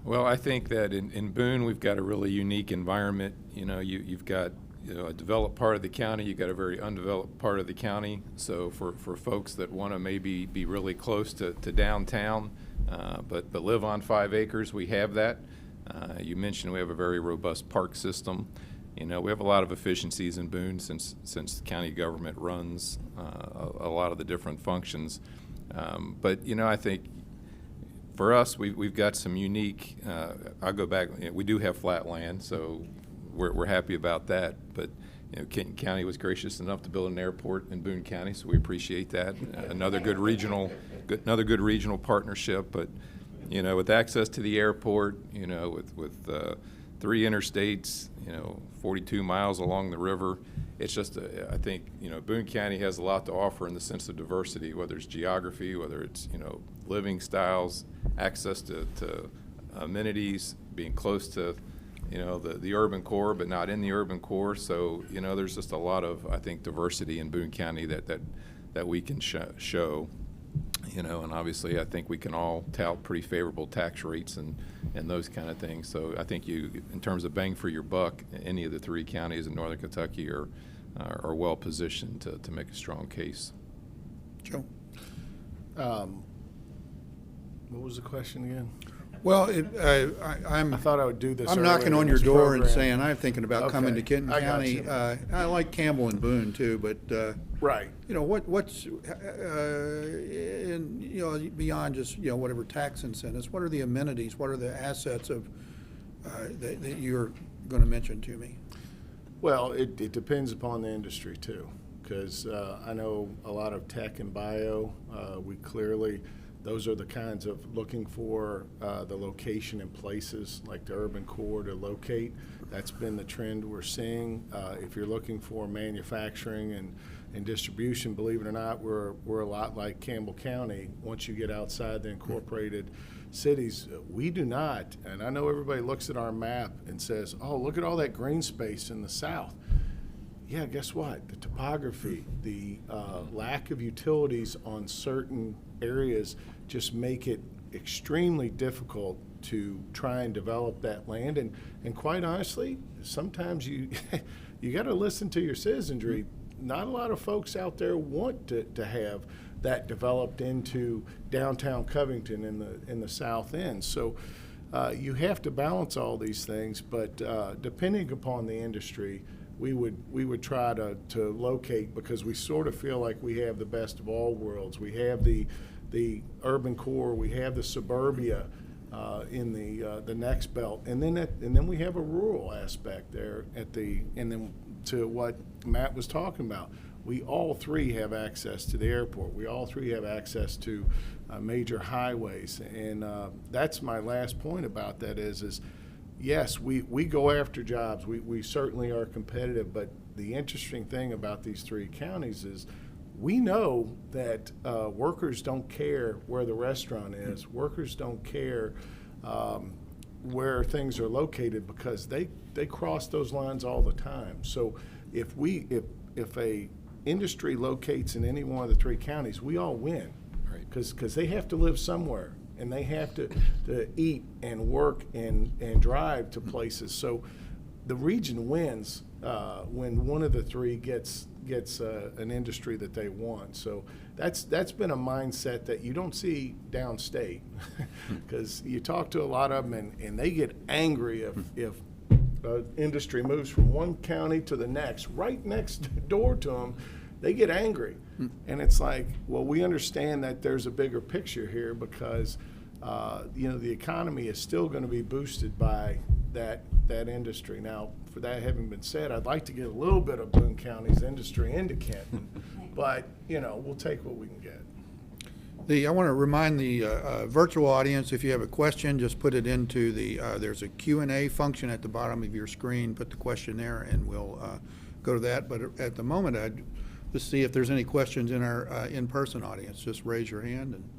Well, I think that in Boone, we've got a really unique environment. You've got a developed part of the county, you've got a very undeveloped part of the county. So for folks that want to maybe be really close to downtown, but live on 5 acres, we have that. You mentioned we have a very robust park system. We have a lot of efficiencies in Boone since the county government runs a lot of the different functions. But I think for us, we've got some unique. I'll go back. We do have flat land, so we're happy about that. But Kenton County was gracious enough to build an airport in Boone County, so we appreciate that. Another good regional partnership. But with access to the airport, with 3 interstates, 42 miles along the river. It's just, I think, Boone County has a lot to offer in the sense of diversity, whether it's geography, whether it's, living styles, access to amenities, being close to, the urban core, but not in the urban core. So, there's just a lot of, I think, diversity in Boone County that we can show. And obviously I think we can all tout pretty favorable tax rates and those kind of things. So I think in terms of bang for your buck, any of the 3 counties in Northern Kentucky are well positioned to make a strong case. Joe? What was the question again? Well, I thought I would do this. I'm knocking earlier on in your this door and program. saying I'm thinking about coming to Okay, Kenton I got County. you. I like Campbell and Boone too, but Right. what's and beyond just whatever tax incentives, what are the amenities, what are the assets of that you're going to mention to me? Well, it depends upon the industry too, because I know a lot of tech and bio. We clearly, those are the kinds of looking for the location and places like the urban core to locate. That's been the trend we're seeing. If you're looking for manufacturing and distribution, believe it or not, we're a lot like Campbell County. Once you get outside the incorporated cities, we do not. And I know everybody looks at our map and says, oh, look at all that green space in the south. Yeah, guess what? The topography, the lack of utilities on certain areas just make it extremely difficult to try and develop that land. And quite honestly, sometimes you got to listen to your citizenry. Not a lot of folks out there want to have that developed into downtown Covington in the south end. So you have to balance all these things, but depending upon the industry, we would try to locate, because we sort of feel like we have the best of all worlds. We have the urban core, we have the suburbia in the next belt, and then we have a rural aspect there and then to what Matt was talking about. We all 3 have access to the airport. We all 3 have access to major highways, and that's my last point about that is yes, we go after jobs. We certainly are competitive, but the interesting thing about these 3 counties is we know that workers don't care where the restaurant is. Workers don't care where things are located, because they cross those lines all the time. So if a industry locates in any one of the 3 counties, we all win, Right. because they have to live somewhere. And they have to eat and work and drive to places. So the region wins when one of the 3 gets an industry that they want. So that's been a mindset that you don't see downstate, because you talk to a lot of them and they get angry if industry moves from one county to the next, right next door to them. They get angry. And it's like, well, we understand that there's a bigger picture here, because the economy is still going to be boosted by that industry. Now, for that having been said, I'd like to get a little bit of Boone County's industry into Kenton, but we'll take what we can get. I want to remind the virtual audience, if you have a question, just put it into there's a Q&A function at the bottom of your screen. Put the question there, and we'll go to that. But at the moment, I'd just see if there's any questions in our in-person audience. Just raise your hand. And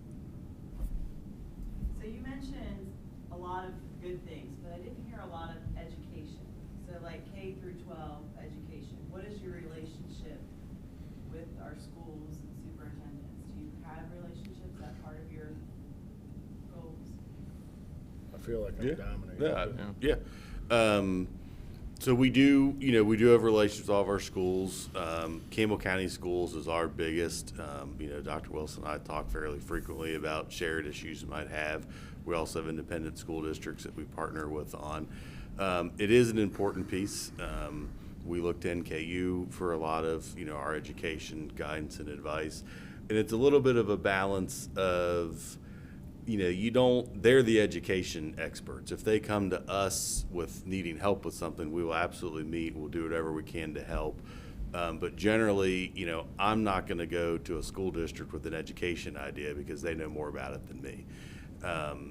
So you mentioned a lot of good things, but I didn't hear a lot of education. So like K through 12 education. What is your relationship with our schools and superintendents? Do you have relationships? Is that part of your goals? I feel like I'm dominating. Yeah. So we do have relations with all of our schools. Campbell County Schools is our biggest. Dr. Wilson and I talk fairly frequently about shared issues we might have. We also have independent school districts that we partner with on. It is an important piece. We look to NKU for a lot of, our education, guidance, and advice. And it's a little bit of a balance of, they're the education experts. If they come to us with needing help with something, we will absolutely meet. We'll do whatever we can to help. But generally, I'm not going to go to a school district with an education idea, because they know more about it than me.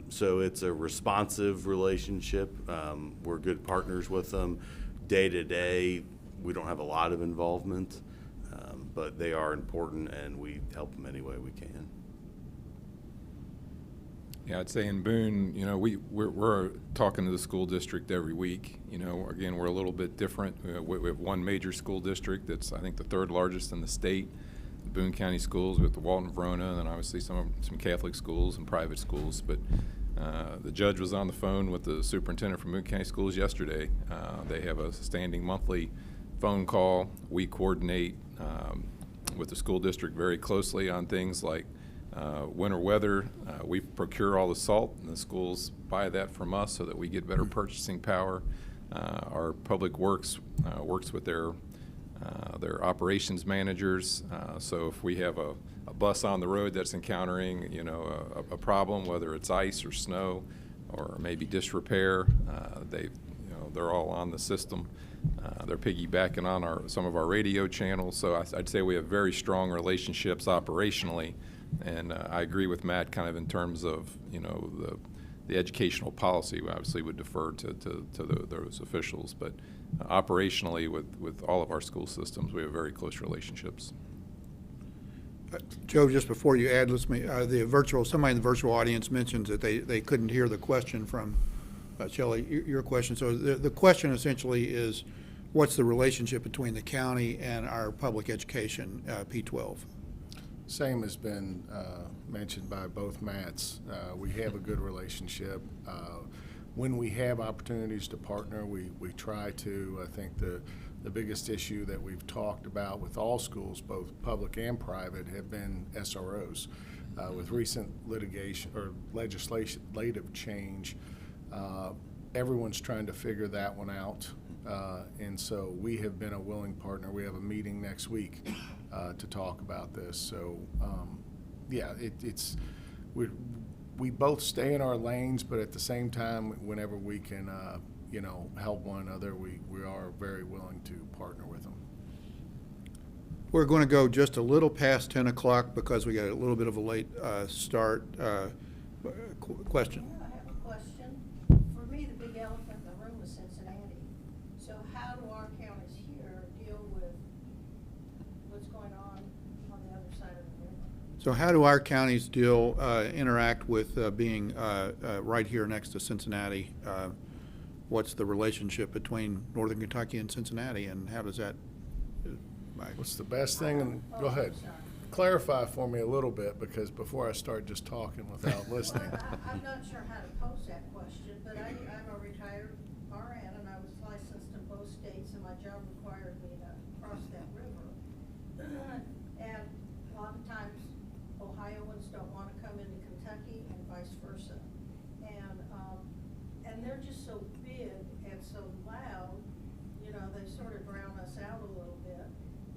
So it's a responsive relationship. We're good partners with them. Day to day, we don't have a lot of involvement, but they are important, and we help them any way we can. Yeah, I'd say in Boone, you know, we're talking to the school district every week. You know, again, we're a little bit different. We have one major school district that's, I think, the third largest in the state, Boone County Schools, with the Walton Verona, and then obviously some Catholic schools and private schools. But the judge was on the phone with the superintendent from Boone County Schools yesterday. They have a standing monthly phone call. We coordinate with the school district very closely on things like winter weather. We procure all the salt, and the schools buy that from us so that we get better purchasing power. Our public works works with their operations managers. So if we have a bus on the road that's encountering, you know, a problem, whether it's ice or snow or maybe disrepair, they're all on the system. They're piggybacking on some of our radio channels. So I'd say we have very strong relationships operationally. And I agree with Matt kind of in terms of, you know, the educational policy. We obviously would defer to those officials, but operationally with all of our school systems, we have very close relationships. Joe, just before you add, somebody in the virtual audience mentions that they couldn't hear the question from Shelley, your question. So the question essentially is, what's the relationship between the county and our public education, P12? Same has been mentioned by both Matts. We have a good relationship. When we have opportunities to partner, we try to. I think the biggest issue that we've talked about with all schools, both public and private, have been SROs. With recent litigation or legislative change, everyone's trying to figure that one out. And so we have been a willing partner. We have a meeting next week to talk about this. So, yeah, we both stay in our lanes, but at the same time, whenever we can, help one another, we are very willing to partner with them. We're going to go just a little past 10 o'clock because we got a little bit of a late start. Question? Yeah, I have a question. For me, the big elephant in the room is Cincinnati. So how do our counties here deal with what's going on the other side of the river? So how do our counties interact with being right here next to Cincinnati? What's the relationship between Northern Kentucky and Cincinnati, and how does that? What's the best thing? And go ahead. Clarify for me a little bit, because before I start just talking without listening. Well, I'm not sure how to pose that question, but I'm a retired RN, and I was licensed in both states, and my job required me to cross that river. And a lot of times, Ohioans don't want to come into Kentucky, and vice versa. And they're just so big and so loud, you know, they sort of drown us out a little bit.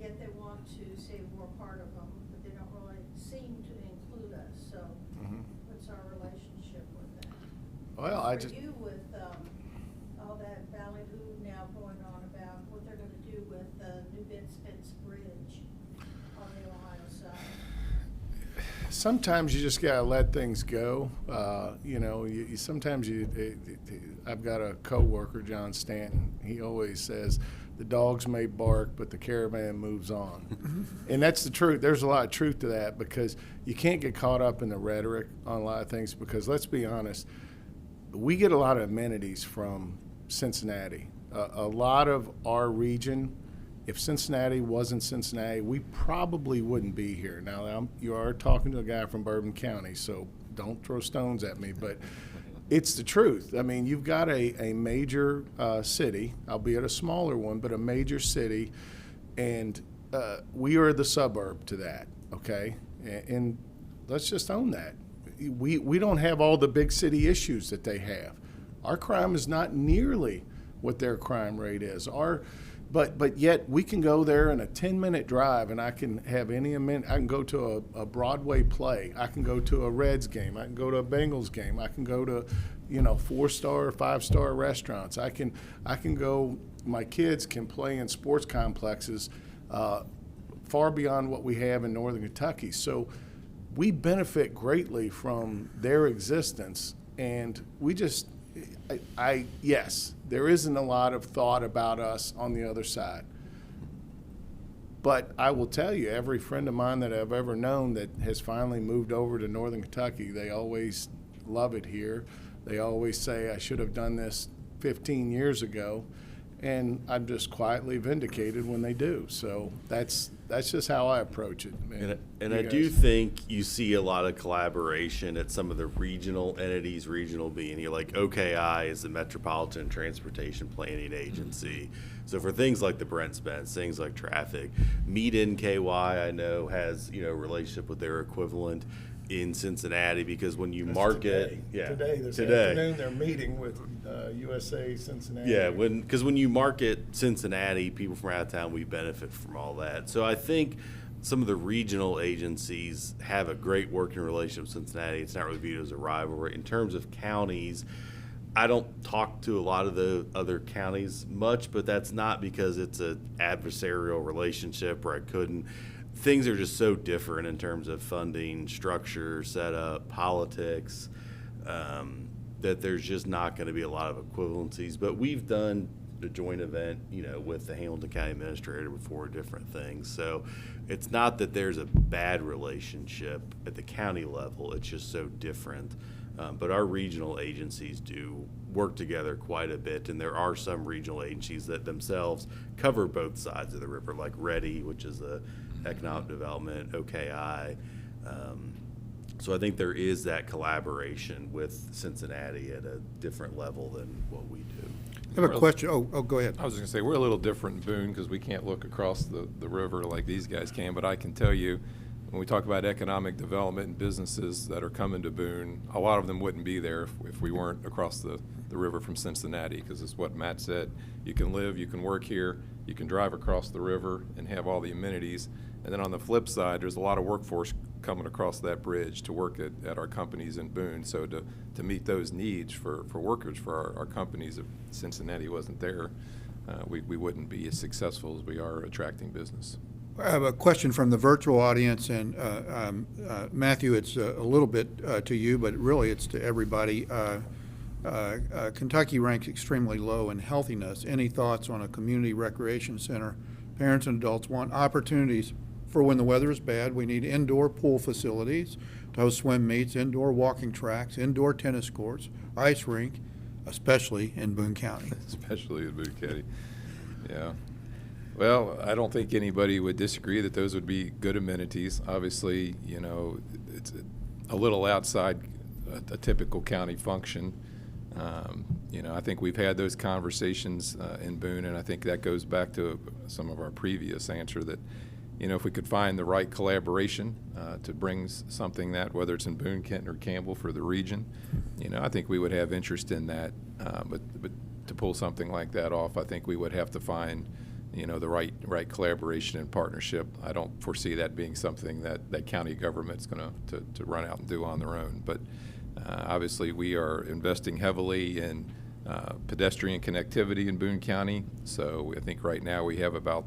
Yet they want to say we're part of them, but they don't really seem to include us. So, what's our relationship with that? Well, For you, with all that ballyhoo now going on about what they're going to do with the New Spence Bridge on the Ohio side. Sometimes you just gotta let things go. I've got a coworker, John Stanton. He always says, the dogs may bark, but the caravan moves on. And that's the truth. There's a lot of truth to that, because you can't get caught up in the rhetoric on a lot of things, because let's be honest, we get a lot of amenities from Cincinnati. A lot of our region, if Cincinnati wasn't Cincinnati, we probably wouldn't be here. Now, you are talking to a guy from Bourbon County, so don't throw stones at me, but it's the truth. I mean, you've got a major city, albeit a smaller one, but a major city, and we are the suburb to that, okay? And let's just own that. We don't have all the big city issues that they have. Our crime is not nearly what their crime rate is. But yet we can go there in a 10-minute drive, and I can have any amendment. I can go to a Broadway play. I can go to a Reds game. I can go to a Bengals game. I can go to, 4-star or 5-star restaurants. I can go. My kids can play in sports complexes far beyond what we have in Northern Kentucky. So we benefit greatly from their existence, and we just, yes, there isn't a lot of thought about us on the other side. But I will tell you, every friend of mine that I've ever known that has finally moved over to Northern Kentucky, they always love it here. They always say, I should have done this 15 years ago. And I'm just quietly vindicated when they do. So that's just how I approach it. And I do think you see a lot of collaboration at some of the regional entities, regional being here, like OKI is the Metropolitan Transportation Planning Agency. So for things like the Brent Spence, things like traffic, Meet NKY I know has, a relationship with their equivalent in Cincinnati, because when you market, this afternoon they're meeting with USA Cincinnati. Yeah, because when you market Cincinnati, people from out of town, we benefit from all that. So I think some of the regional agencies have a great working relationship with Cincinnati. It's not really viewed as a rivalry. In terms of counties, I don't talk to a lot of the other counties much, but that's not because it's an adversarial relationship where I couldn't. Things are just so different in terms of funding, structure, setup, politics, that there's just not going to be a lot of equivalencies. But we've done a joint event, with the Hamilton County Administrator before, different things. So it's not that there's a bad relationship at the county level. It's just so different. But our regional agencies do work together quite a bit, and there are some regional agencies that themselves cover both sides of the river, like READY, which is the economic development, OKI. So I think there is that collaboration with Cincinnati at a different level than what we do. I have a question. Oh, go ahead. I was going to say, we're a little different in Boone because we can't look across the river like these guys can, but I can tell you, when we talk about economic development and businesses that are coming to Boone, a lot of them wouldn't be there if we weren't across the river from Cincinnati, because it's what Matt said. You can live, you can work here, you can drive across the river and have all the amenities. And then on the flip side, there's a lot of workforce coming across that bridge to work at our companies in Boone. So to meet those needs for workers for our companies, if Cincinnati wasn't there, we wouldn't be as successful as we are attracting business. I have a question from the virtual audience, and Matthew, it's a little bit to you, but really it's to everybody. Kentucky ranks extremely low in healthiness. Any thoughts on a community recreation center? Parents and adults want opportunities for when the weather is bad. We need indoor pool facilities to host swim meets, indoor walking tracks, indoor tennis courts, ice rink, especially in Boone County. Especially in Boone County, yeah. Well, I don't think anybody would disagree that those would be good amenities. Obviously, it's a little outside a typical county function. I think we've had those conversations in Boone, and I think that goes back to some of our previous answer that, if we could find the right collaboration to bring something that, whether it's in Boone, Kenton, or Campbell for the region, I think we would have interest in that. But to pull something like that off, I think we would have to find the right collaboration and partnership. I don't foresee that being something that county government's going to run out and do on their own. But obviously, we are investing heavily in pedestrian connectivity in Boone County. So I think right now we have about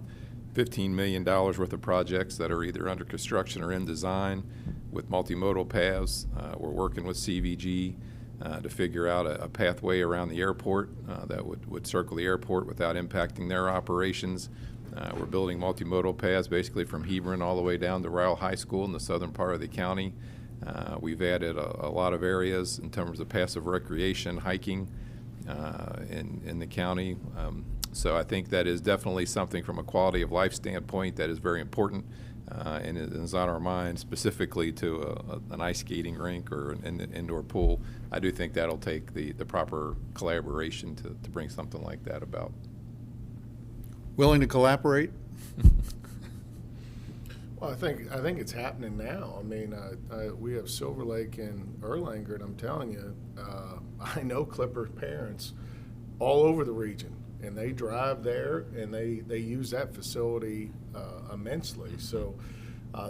$15 million worth of projects that are either under construction or in design with multimodal paths. We're working with CVG to figure out a pathway around the airport that would circle the airport without impacting their operations. We're building multimodal paths basically from Hebron all the way down to Ryle High School in the southern part of the county. We've added a lot of areas in terms of passive recreation, hiking in the county. So I think that is definitely something from a quality of life standpoint that is very important. And it is on our mind specifically to an ice skating rink or an indoor pool. I do think that'll take the proper collaboration to bring something like that about. Willing to collaborate? Well, I think it's happening now. I mean, we have Silver Lake and Erlanger, and I'm telling you, I know Clipper parents all over the region, and they drive there, and they use that facility immensely. So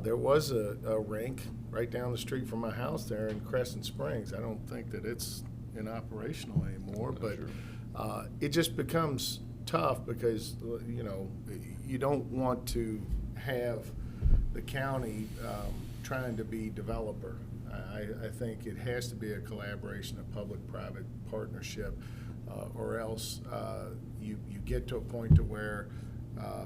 there was a rink right down the street from my house there in Crescent Springs. I don't think that it's operational anymore, but it just becomes tough because, you don't want to have the county trying to be developer. I think it has to be a collaboration, a public-private partnership, or else you get to a point to where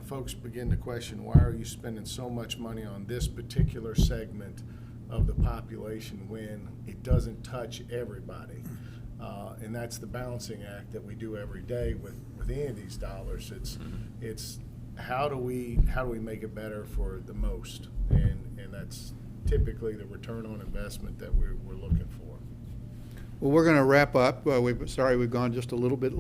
folks begin to question, why are you spending so much money on this particular segment of the population when it doesn't touch everybody? And that's the balancing act that we do every day with any of these dollars. It's how do we make it better for the most, and that's typically the return on investment that we're looking for. Well, we're going to wrap up. Sorry we've gone just a little bit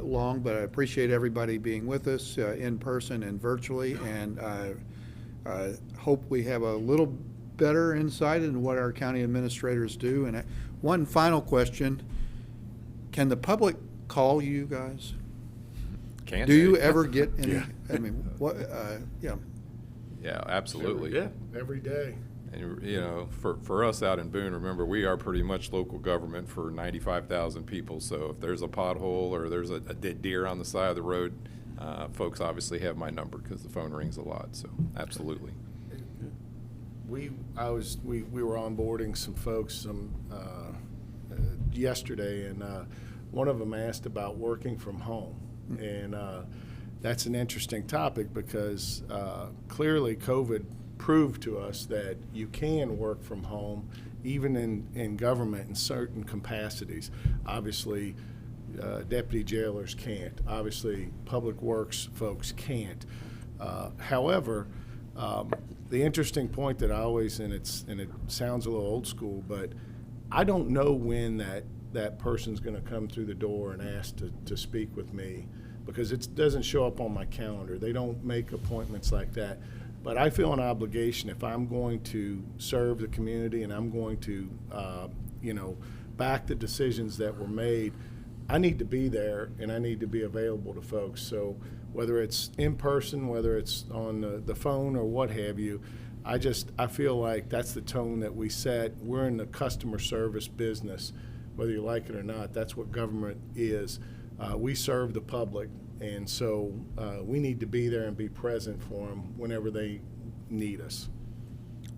long, but I appreciate everybody being with us in person and virtually, and I hope we have a little better insight into what our county administrators do. And one final question, can the public call you guys? Can Do they? you ever get any, Yeah. I mean, what, yeah. Yeah, absolutely. Yeah. Every day. And, you know, for us out in Boone, remember, we are pretty much local government for 95,000 people. So if there's a pothole or there's a dead deer on the side of the road, folks obviously have my number because the phone rings a lot. So absolutely. We were onboarding some folks yesterday, and one of them asked about working from home, and that's an interesting topic because clearly COVID proved to us that you can work from home even in government in certain capacities. Obviously, deputy jailers can't. Obviously, public works folks can't. However, the interesting point that I always, and it sounds a little old school, but I don't know when that person's going to come through the door and ask to speak with me, because it doesn't show up on my calendar. They don't make appointments like that. But I feel an obligation, if I'm going to serve the community and I'm going to, back the decisions that were made, I need to be there and I need to be available to folks. So whether it's in person, whether it's on the phone or what have you, I feel like that's the tone that we set. We're in the customer service business, whether you like it or not. That's what government is. We serve the public, and so we need to be there and be present for them whenever they need us.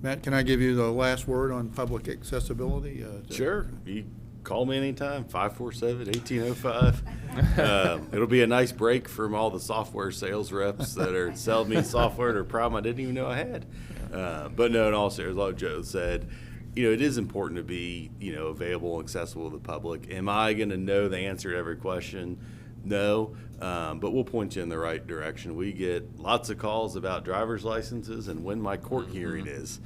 Matt, can I give you the last word on public accessibility? Sure. You call me anytime, 547-1805. It'll be a nice break from all the software sales reps that are selling me software to a problem I didn't even know I had. But no, in all seriousness, like Joe said, it is important to be, available and accessible to the public. Am I going to know the answer to every question? No, but we'll point you in the right direction. We get lots of calls about driver's licenses and when my court hearing is.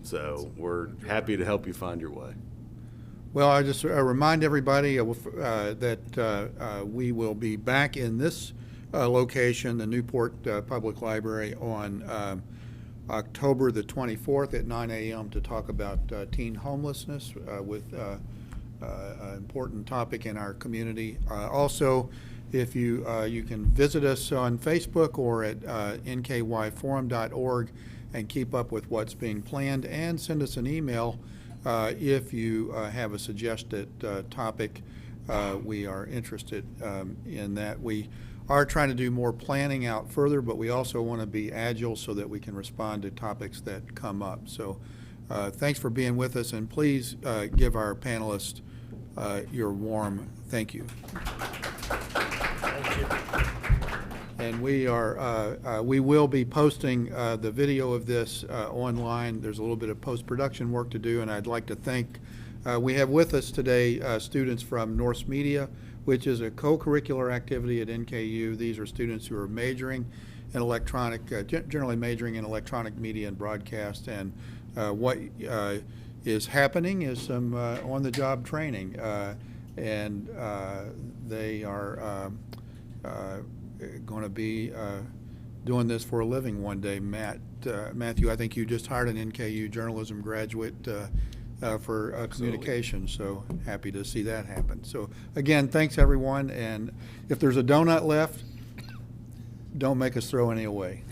So we're happy to help you find your way. Well, I just remind everybody that we will be back in this location, the Newport Public Library, on October the 24th at 9 a.m. to talk about teen homelessness with an important topic in our community. Also, if you can visit us on Facebook or at nkyforum.org and keep up with what's being planned, and send us an email if you have a suggested topic. We are interested in that. We are trying to do more planning out further, but we also want to be agile so that we can respond to topics that come up. So thanks for being with us, and please give our panelists your warm thank you. Thank you. And we will be posting the video of this online. There's a little bit of post-production work to do, and I'd like to thank, we have with us today students from Norse Media, which is a co-curricular activity at NKU. These are students who are majoring in electronic, generally majoring in electronic media and broadcast, and what is happening is some on-the-job training, and they are going to be doing this for a living one day. Matthew, I think you just hired an NKU journalism graduate for communication, so happy to see that happen. So again, thanks everyone, and if there's a donut left, don't make us throw any away.